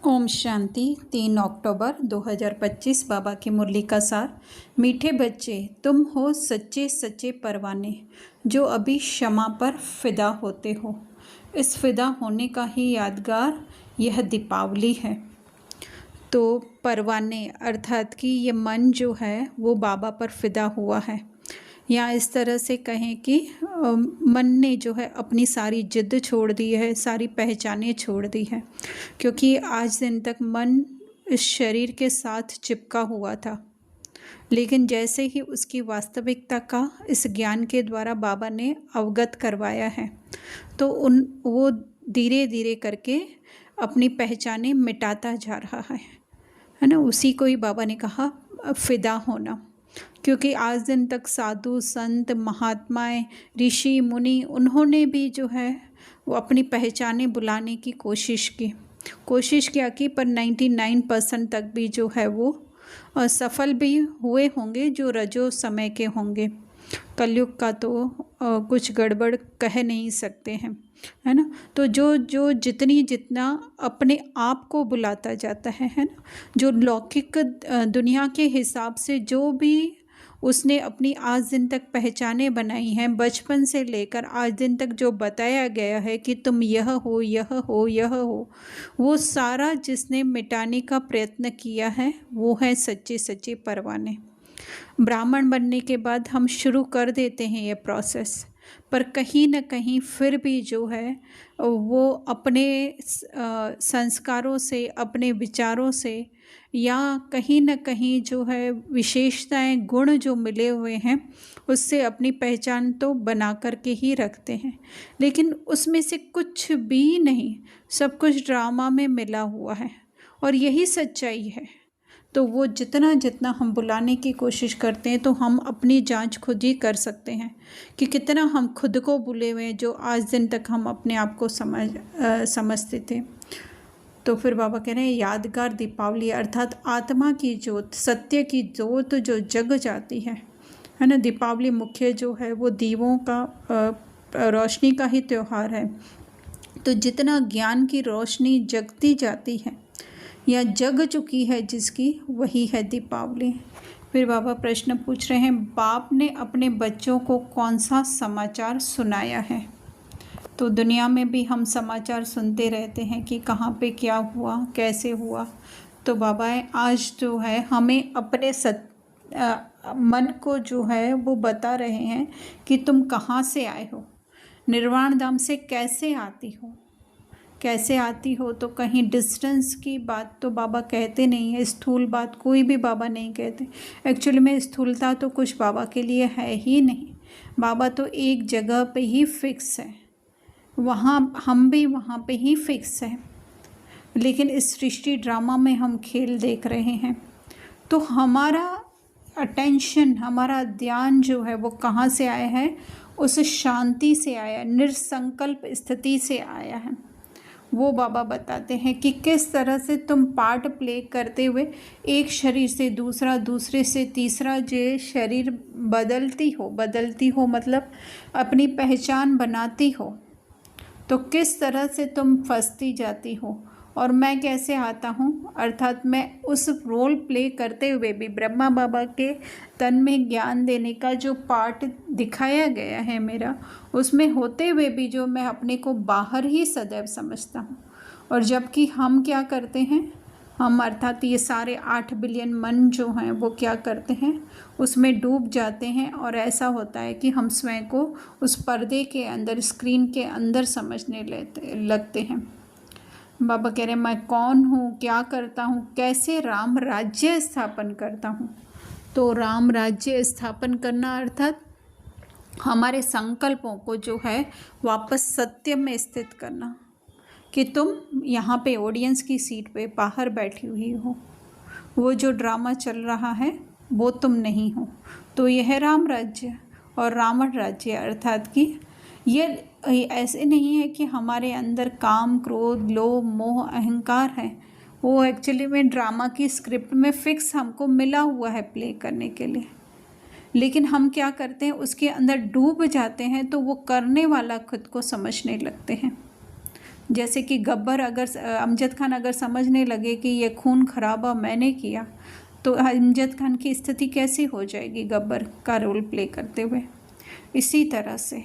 ओम शांति। 3 अक्टूबर 2025 बाबा की मुरली का सार। मीठे बच्चे, तुम हो सच्चे सच्चे परवाने जो अभी क्षमा पर फिदा होते हो। इस फिदा होने का ही यादगार यह दीपावली है। तो परवाने अर्थात कि ये मन जो है वो बाबा पर फिदा हुआ है, या इस तरह से कहें कि मन ने जो है अपनी सारी जिद छोड़ दी है, सारी पहचानें छोड़ दी है, क्योंकि आज दिन तक मन इस शरीर के साथ चिपका हुआ था। लेकिन जैसे ही उसकी वास्तविकता का इस ज्ञान के द्वारा बाबा ने अवगत करवाया है, तो वो धीरे धीरे करके अपनी पहचानें मिटाता जा रहा है ना। उसी को ही बाबा ने कहा फिदा होना, क्योंकि आज दिन तक साधु संत महात्माएं ऋषि मुनि उन्होंने भी जो है वो अपनी पहचानें बुलाने की कोशिश क्या की, पर 99% तक भी जो है वो सफल भी हुए होंगे जो रजो समय के होंगे। कलयुग का तो कुछ गड़बड़ कह नहीं सकते हैं, है ना। तो जो जितना अपने आप को बुलाता जाता है ना, जो लौकिक दुनिया के हिसाब से जो भी उसने अपनी आज दिन तक पहचाने बनाई हैं, बचपन से लेकर आज दिन तक जो बताया गया है कि तुम यह हो यह हो यह हो, वो सारा जिसने मिटाने का प्रयत्न किया है वो है सच्चे सच्चे परवाने। ब्राह्मण बनने के बाद हम शुरू कर देते हैं ये प्रोसेस, पर कहीं न कहीं फिर भी जो है वो अपने संस्कारों से, अपने विचारों से, या कहीं न कहीं जो है विशेषताएं गुण जो मिले हुए हैं उससे अपनी पहचान तो बना कर के ही रखते हैं, लेकिन उसमें से कुछ भी नहीं, सब कुछ ड्रामा में मिला हुआ है और यही सच्चाई है। तो वो जितना हम बुलाने की कोशिश करते हैं तो हम अपनी जांच खुद ही कर सकते हैं कि कितना हम खुद को भूले हुए हैं जो आज दिन तक हम अपने आप को समझते थे। तो फिर बाबा कह रहे हैं यादगार दीपावली अर्थात आत्मा की जोत, सत्य की जोत जो जग जाती है ना। दीपावली मुख्य जो है वो दीवों का रोशनी का ही त्यौहार है। तो जितना ज्ञान की रोशनी जगती जाती है या जग चुकी है जिसकी, वही है दीपावली। फिर बाबा प्रश्न पूछ रहे हैं, बाप ने अपने बच्चों को कौन सा समाचार सुनाया है। तो दुनिया में भी हम समाचार सुनते रहते हैं कि कहाँ पे क्या हुआ, कैसे हुआ। तो बाबा आज जो है हमें अपने मन को जो है वो बता रहे हैं कि तुम कहाँ से आए हो, निर्वाण धाम से कैसे आती हो। तो कहीं डिस्टेंस की बात तो बाबा कहते नहीं है, स्थूल बात कोई भी बाबा नहीं कहते। एक्चुअली में स्थूलता तो कुछ बाबा के लिए है ही नहीं। बाबा तो एक जगह पे ही फिक्स है, वहाँ हम भी वहाँ पे ही फिक्स है। लेकिन इस सृष्टि ड्रामा में हम खेल देख रहे हैं, तो हमारा अटेंशन, हमारा ध्यान जो है वो कहाँ से आया है, उस शांति से आया, निरसंकल्प स्थिति से आया है। वो बाबा बताते हैं कि किस तरह से तुम पार्ट प्ले करते हुए एक शरीर से दूसरा, दूसरे से तीसरा जो शरीर बदलती हो मतलब अपनी पहचान बनाती हो, तो किस तरह से तुम फंसती जाती हो और मैं कैसे आता हूँ। अर्थात मैं उस रोल प्ले करते हुए भी ब्रह्मा बाबा के तन में ज्ञान देने का जो पार्ट दिखाया गया है मेरा, उसमें होते हुए भी जो मैं अपने को बाहर ही सदैव समझता हूँ। और जबकि हम क्या करते हैं, हम अर्थात ये सारे 8 बिलियन मन जो हैं वो क्या करते हैं, उसमें डूब जाते हैं और ऐसा होता है कि हम स्वयं को उस पर्दे के अंदर, स्क्रीन के अंदर समझने लगते हैं। बाबा कह रहे हैं मैं कौन हूँ, क्या करता हूँ, कैसे राम राज्य स्थापन करता हूँ। तो राम राज्य स्थापन करना अर्थात हमारे संकल्पों को जो है वापस सत्य में स्थित करना, कि तुम यहाँ पे ऑडियंस की सीट पे बाहर बैठी हुई हो, वो जो ड्रामा चल रहा है वो तुम नहीं हो। तो यह है राम राज्य और रावण राज्य, अर्थात कि ये ऐसे नहीं है कि हमारे अंदर काम, क्रोध, लोभ, मोह, अहंकार है। वो एक्चुअली में ड्रामा की स्क्रिप्ट में फिक्स हमको मिला हुआ है प्ले करने के लिए, लेकिन हम क्या करते हैं, उसके अंदर डूब जाते हैं तो वो करने वाला खुद को समझने लगते हैं। जैसे कि गब्बर अगर अमजद खान अगर समझने लगे कि ये खून खराबा मैंने किया, तो अमजद खान की स्थिति कैसी हो जाएगी गब्बर का रोल प्ले करते हुए। इसी तरह से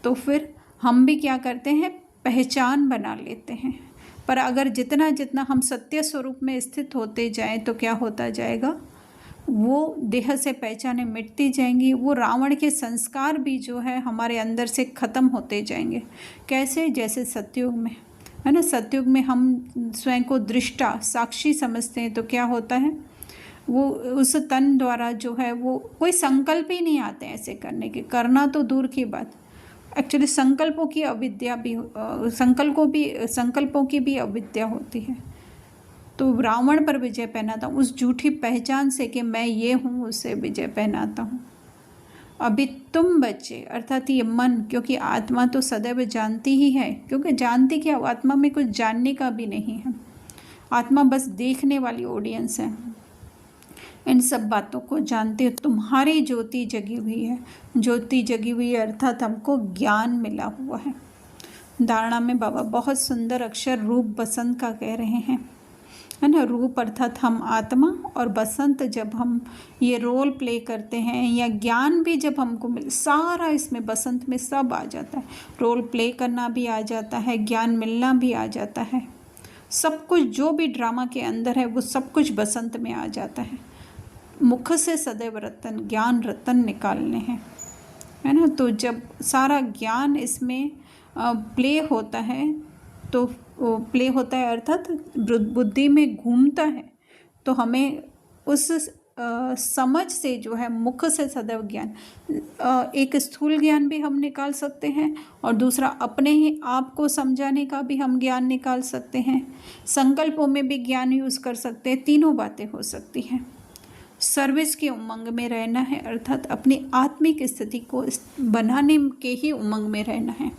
तो फिर हम भी क्या करते हैं, पहचान बना लेते हैं। पर अगर जितना जितना हम सत्य स्वरूप में स्थित होते जाएं तो क्या होता जाएगा, वो देह से पहचानें मिटती जाएंगी। वो रावण के संस्कार भी जो है हमारे अंदर से ख़त्म होते जाएंगे। कैसे? जैसे सतयुग में है ना, सतयुग में हम स्वयं को दृष्टा साक्षी समझते हैं, तो क्या होता है, वो उस तन द्वारा जो है वो कोई संकल्प ही नहीं आते ऐसे करने के, करना तो दूर की बात, एक्चुअली संकल्पों की अविद्या भी, संकल्पों की भी अविद्या होती है। तो रावण पर विजय पहनाता हूँ उस झूठी पहचान से कि मैं ये हूँ, उससे विजय पहनाता हूँ। अभी तुम बच्चे, अर्थात ये मन, क्योंकि आत्मा तो सदैव जानती ही है, क्योंकि जानती क्या, आत्मा में कुछ जानने का भी नहीं है। आत्मा बस देखने वाली ऑडियंस है। इन सब बातों को जानते हो, तुम्हारी ज्योति जगी हुई है। ज्योति जगी हुई है अर्थात हमको ज्ञान मिला हुआ है। धारणा में बाबा बहुत सुंदर अक्षर रूप बसंत का कह रहे हैं, है ना। रूप अर्थात हम आत्मा, और बसंत जब हम ये रोल प्ले करते हैं, या ज्ञान भी जब हमको मिल, सारा इसमें बसंत में सब आ जाता है। रोल प्ले करना भी आ जाता है, ज्ञान मिलना भी आ जाता है, सब कुछ जो भी ड्रामा के अंदर है वो सब कुछ बसंत में आ जाता है। मुख से सदैव रतन, ज्ञान रतन निकालने हैं, है ना। तो जब सारा ज्ञान इसमें प्ले होता है, तो प्ले होता है अर्थात बुद्धि में घूमता है, तो हमें उस समझ से जो है मुख से सदैव ज्ञान, एक स्थूल ज्ञान भी हम निकाल सकते हैं, और दूसरा अपने ही आप को समझाने का भी हम ज्ञान निकाल सकते हैं। संकल्पों में भी ज्ञान यूज़ कर सकते हैं, तीनों बातें हो सकती हैं। सर्विस के उमंग में रहना है, अर्थात अपनी आत्मिक स्थिति को बनाने के ही उमंग में रहना है।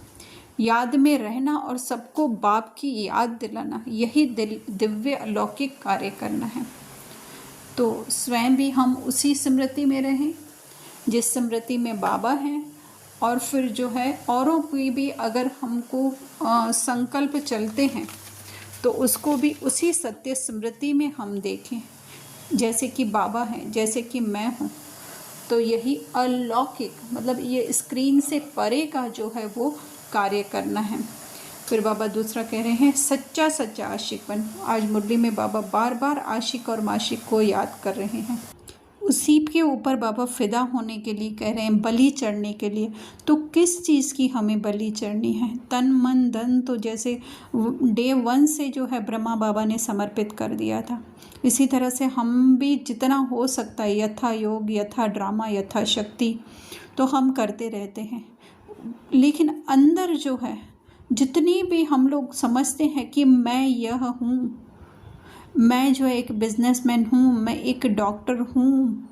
याद में रहना और सबको बाप की याद दिलाना, यही दिव्य अलौकिक कार्य करना है। तो स्वयं भी हम उसी स्मृति में रहें जिस स्मृति में बाबा हैं, और फिर जो है औरों की भी अगर हमको संकल्प चलते हैं तो उसको भी उसी सत्य स्मृति में हम देखें, जैसे कि बाबा हैं, जैसे कि मैं हूँ। तो यही अलौकिक, मतलब ये स्क्रीन से परे का जो है वो कार्य करना है। फिर बाबा दूसरा कह रहे हैं, सच्चा सच्चा आशिक बन। आज मुरली में बाबा बार बार आशिक और माशिक को याद कर रहे हैं। उसी के ऊपर बाबा फिदा होने के लिए कह रहे हैं, बलि चढ़ने के लिए। तो किस चीज़ की हमें बलि चढ़नी है? तन मन धन तो जैसे डे 1 से जो है ब्रह्मा बाबा ने समर्पित कर दिया था, इसी तरह से हम भी जितना हो सकता है यथा योग, यथा ड्रामा, यथा शक्ति तो हम करते रहते हैं। लेकिन अंदर जो है जितनी भी हम लोग समझते हैं कि मैं यह हूँ, मैं जो है एक बिजनेसमैन हूँ, मैं एक डॉक्टर हूँ,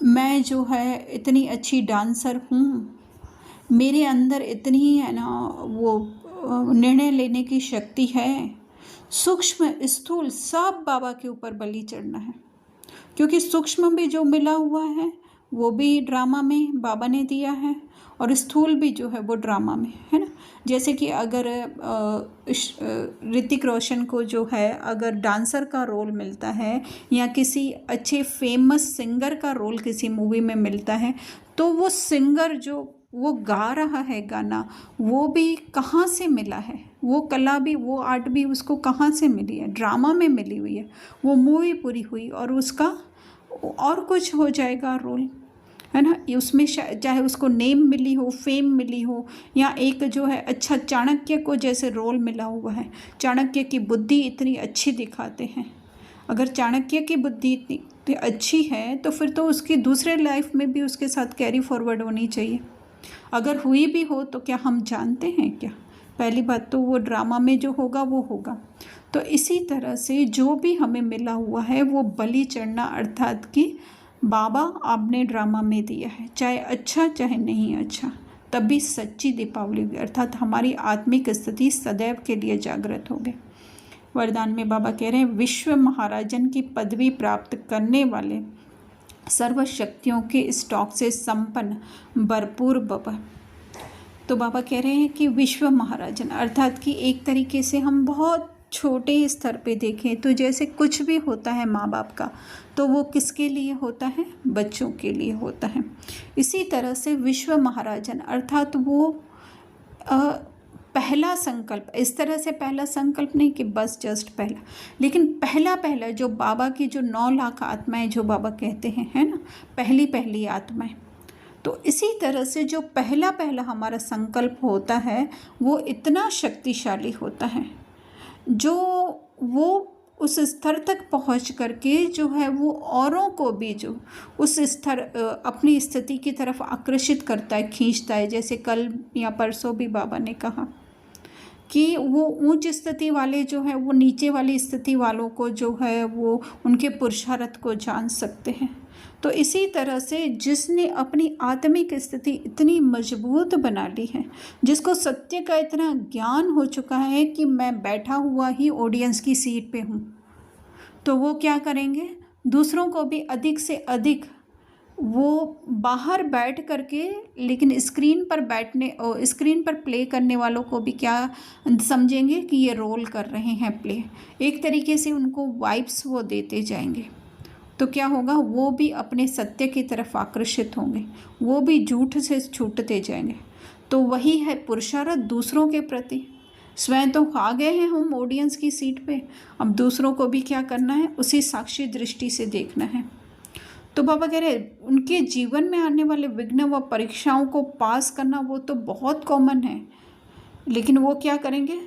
मैं जो है इतनी अच्छी डांसर हूँ, मेरे अंदर इतनी है ना वो निर्णय लेने की शक्ति है, सूक्ष्म स्थूल सब बाबा के ऊपर बलि चढ़ना है। क्योंकि सूक्ष्म भी जो मिला हुआ है वो भी ड्रामा में बाबा ने दिया है, और स्थूल भी जो है वो ड्रामा में है ना। जैसे कि अगर ऋतिक रोशन को जो है अगर डांसर का रोल मिलता है, या किसी अच्छे फेमस सिंगर का रोल किसी मूवी में मिलता है, तो वो सिंगर जो वो गा रहा है गाना, वो भी कहाँ से मिला है, वो कला भी, वो आर्ट भी उसको कहाँ से मिली है? ड्रामा में मिली हुई है। वो मूवी पूरी हुई और उसका और कुछ हो जाएगा रोल, है ना। उसमें चाहे उसको नेम मिली हो, फेम मिली हो, या एक जो है अच्छा चाणक्य को जैसे रोल मिला हुआ है, चाणक्य की बुद्धि इतनी अच्छी दिखाते हैं। अगर चाणक्य की बुद्धि इतनी अच्छी है तो फिर तो उसकी दूसरे लाइफ में भी उसके साथ कैरी फॉरवर्ड होनी चाहिए। अगर हुई भी हो तो क्या हम जानते हैं क्या? पहली बात तो वो ड्रामा में जो होगा वो होगा। तो इसी तरह से जो भी हमें मिला हुआ है वो बलि चढ़ना, अर्थात कि बाबा आपने ड्रामा में दिया है, चाहे अच्छा चाहे नहीं अच्छा, तभी सच्ची दीपावली हुई, अर्थात हमारी आत्मिक स्थिति सदैव के लिए जागृत हो गई। वरदान में बाबा कह रहे हैं, विश्व महाराजन की पदवी प्राप्त करने वाले, सर्व शक्तियों के स्टॉक से संपन्न भरपूर बाबा। तो बाबा कह रहे हैं कि विश्व महाराजन, अर्थात कि एक तरीके से हम बहुत छोटे स्तर पे देखें तो जैसे कुछ भी होता है माँ बाप का, तो वो किसके लिए होता है? बच्चों के लिए होता है। इसी तरह से विश्व महाराजन अर्थात वो पहला संकल्प, इस तरह से पहला संकल्प नहीं कि बस जस्ट पहला, लेकिन पहला जो बाबा की जो 9 लाख आत्माएं जो बाबा कहते हैं, है ना, पहली आत्माएं, तो इसी तरह से जो पहला हमारा संकल्प होता है वो इतना शक्तिशाली होता है, जो वो उस स्तर तक पहुंच करके जो है वो औरों को भी जो उस स्तर अपनी स्थिति की तरफ आकर्षित करता है, खींचता है। जैसे कल या परसों भी बाबा ने कहा कि वो ऊंच स्थिति वाले जो है वो नीचे वाली स्थिति वालों को जो है वो उनके पुरुषार्थ को जान सकते हैं। तो इसी तरह से जिसने अपनी आत्मिक स्थिति इतनी मजबूत बना ली है, जिसको सत्य का इतना ज्ञान हो चुका है कि मैं बैठा हुआ ही ऑडियंस की सीट पे हूँ, तो वो क्या करेंगे? दूसरों को भी अधिक से अधिक वो बाहर बैठ करके, लेकिन स्क्रीन पर प्ले करने वालों को भी क्या समझेंगे कि ये रोल कर रहे हैं प्ले, एक तरीके से उनको वाइब्स वो देते जाएंगे। तो क्या होगा? वो भी अपने सत्य की तरफ आकर्षित होंगे, वो भी झूठ से छूटते जाएंगे। तो वही है पुरुषार्थ दूसरों के प्रति। स्वयं तो आ गए हैं हम ऑडियंस की सीट पे, अब दूसरों को भी क्या करना है? उसी साक्षी दृष्टि से देखना है। तो बाबा कह रहे उनके जीवन में आने वाले विघ्न व परीक्षाओं को पास करना वो तो बहुत कॉमन है, लेकिन वो क्या करेंगे?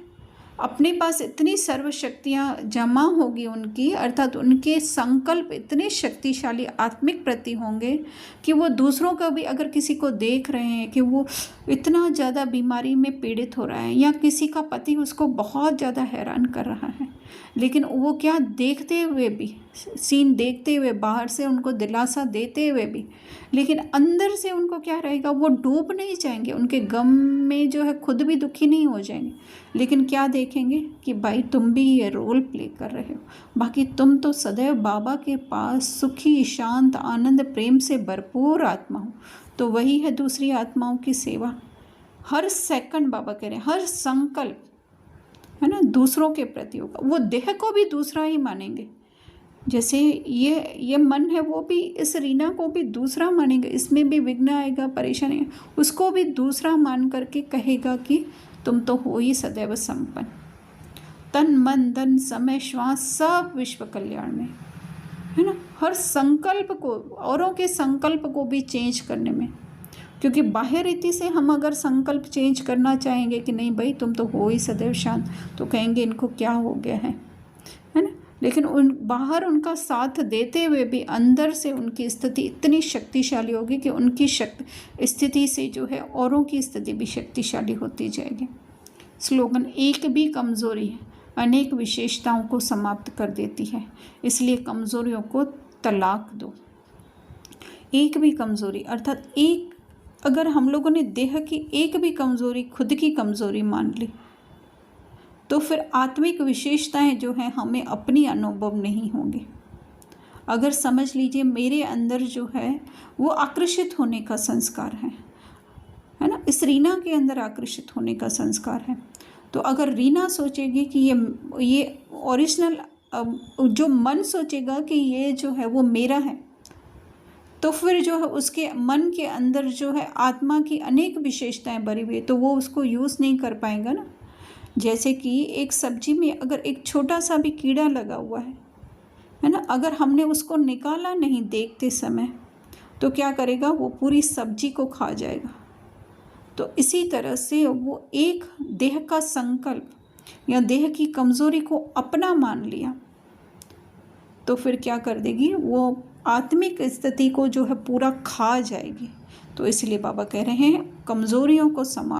अपने पास इतनी सर्वशक्तियाँ जमा होगी उनकी, अर्थात उनके संकल्प इतने शक्तिशाली आत्मिक प्रति होंगे कि वो दूसरों का भी, अगर किसी को देख रहे हैं कि वो इतना ज़्यादा बीमारी में पीड़ित हो रहा है या किसी का पति उसको बहुत ज़्यादा हैरान कर रहा है, लेकिन वो क्या देखते हुए भी, सीन देखते हुए, बाहर से उनको दिलासा देते हुए भी, लेकिन अंदर से उनको क्या रहेगा? वो डूब नहीं जाएंगे, उनके गम में जो है खुद भी दुखी नहीं हो जाएंगे, लेकिन क्या देखेंगे कि भाई तुम भी ये रोल प्ले कर रहे हो, बाकी तुम तो सदैव बाबा के पास सुखी, शांत, आनंद, प्रेम से भरपूर आत्मा हो। तो वही है दूसरी आत्माओं की सेवा। हर सेकंड बाबा कह रहे हैं, हर संकल्प है ना दूसरों के प्रति होगा। वो देह को भी दूसरा ही मानेंगे, जैसे ये मन है वो भी इस रीना को भी दूसरा मानेंगे, इसमें भी विघ्न आएगा, परेशानी, उसको भी दूसरा मान करके कहेगा कि तुम तो हो ही सदैव संपन्न, तन मन धन समय श्वास सब विश्व कल्याण में, है ना। हर संकल्प को, औरों के संकल्प को भी चेंज करने में, क्योंकि बाह्य रीति से हम अगर संकल्प चेंज करना चाहेंगे कि नहीं भाई तुम तो हो ही सदैव शांत, तो कहेंगे इनको क्या हो गया है ना। लेकिन बाहर उनका साथ देते हुए भी अंदर से उनकी स्थिति इतनी शक्तिशाली होगी कि उनकी स्थिति से जो है औरों की स्थिति भी शक्तिशाली होती जाएगी। स्लोगन, एक भी कमज़ोरी अनेक विशेषताओं को समाप्त कर देती है, इसलिए कमज़ोरियों को तलाक दो। एक भी कमज़ोरी अर्थात एक, अगर हम लोगों ने देह की एक भी कमज़ोरी खुद की कमज़ोरी मान ली, तो फिर आत्मिक विशेषताएं जो हैं हमें अपनी अनुभव नहीं होंगी। अगर समझ लीजिए मेरे अंदर जो है वो आकर्षित होने का संस्कार है ना, इस रीना के अंदर आकर्षित होने का संस्कार है, तो अगर रीना सोचेगी कि ये ओरिजिनल, जो मन सोचेगा कि ये जो है वो मेरा है, तो फिर जो है उसके मन के अंदर जो है आत्मा की अनेक विशेषताएं भरी हुई, तो वो उसको यूज़ नहीं कर पाएगा ना। जैसे कि एक सब्जी में अगर एक छोटा सा भी कीड़ा लगा हुआ है ना, अगर हमने उसको निकाला नहीं देखते समय, तो क्या करेगा? वो पूरी सब्जी को खा जाएगा। तो इसी तरह से वो एक देह का संकल्प या देह की कमज़ोरी को अपना मान लिया, तो फिर क्या कर देगी? वो आत्मिक स्थिति को जो है पूरा खा जाएगी। तो इसलिए बाबा कह रहे हैं कमज़ोरियों को समाप्त